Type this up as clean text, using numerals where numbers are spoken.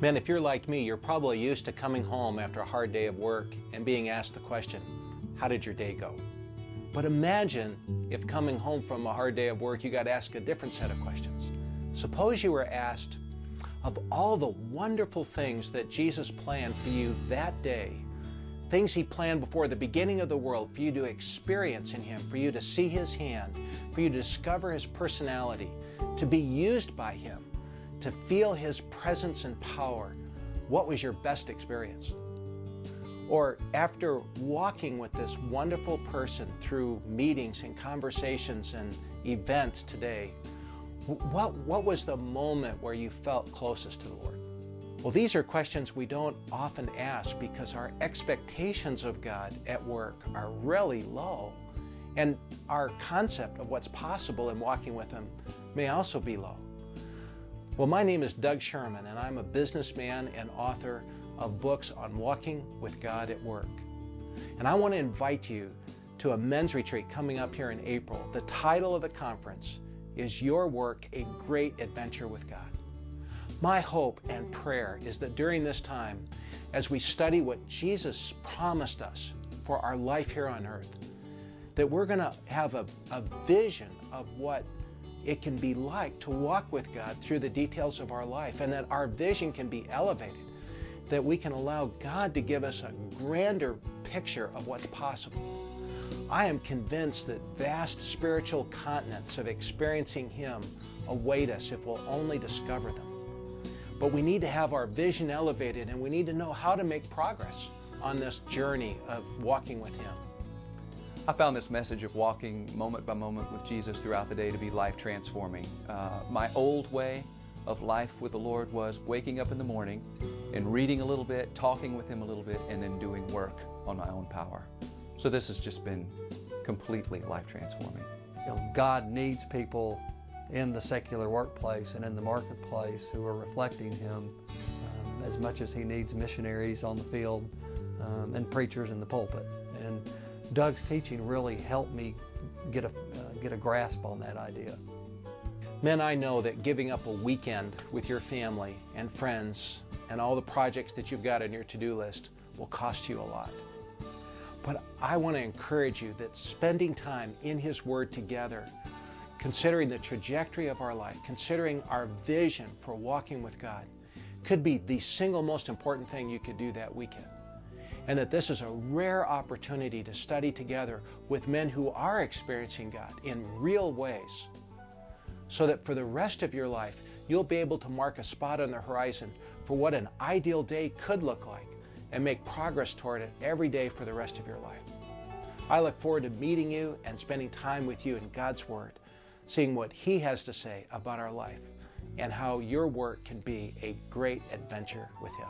Men, if you're like me, you're probably used to coming home after a hard day of work and being asked the question, how did your day go? But imagine if coming home from a hard day of work, you got asked a different set of questions. Suppose you were asked, of all the wonderful things that Jesus planned for you that day, things He planned before the beginning of the world for you to experience in Him, for you to see His hand, for you to discover His personality, to be used by Him, to feel His presence and power, what was your best experience? Or after walking with this wonderful person through meetings and conversations and events today, what was the moment where you felt closest to the Lord? Well, these are questions we don't often ask because our expectations of God at work are really low, and our concept of what's possible in walking with Him may also be low. Well, my name is Doug Sherman, and I'm a businessman and author of books on walking with God at work. And I want to invite you to a men's retreat coming up here in April. The title of the conference is Your Work, a Great Adventure with God. My hope and prayer is that during this time, as we study what Jesus promised us for our life here on earth, that we're going to have a vision of what it can be like to walk with God through the details of our life, and that our vision can be elevated, that we can allow God to give us a grander picture of what's possible. I am convinced that vast spiritual continents of experiencing Him await us if we'll only discover them. But we need to have our vision elevated, and we need to know how to make progress on this journey of walking with Him. I found this message of walking moment by moment with Jesus throughout the day to be life transforming. My old way of life with the Lord was waking up in the morning and reading a little bit, talking with Him a little bit, and then doing work on my own power. So this has just been completely life transforming. You know, God needs people in the secular workplace and in the marketplace who are reflecting Him as much as He needs missionaries on the field and preachers in the pulpit. And Doug's teaching really helped me get a grasp on that idea. Men, I know that giving up a weekend with your family and friends and all the projects that you've got on your to-do list will cost you a lot. But I want to encourage you that spending time in His Word together, considering the trajectory of our life, considering our vision for walking with God, could be the single most important thing you could do that weekend. And that this is a rare opportunity to study together with men who are experiencing God in real ways, so that for the rest of your life, you'll be able to mark a spot on the horizon for what an ideal day could look like and make progress toward it every day for the rest of your life. I look forward to meeting you and spending time with you in God's Word, seeing what He has to say about our life and how your work can be a great adventure with Him.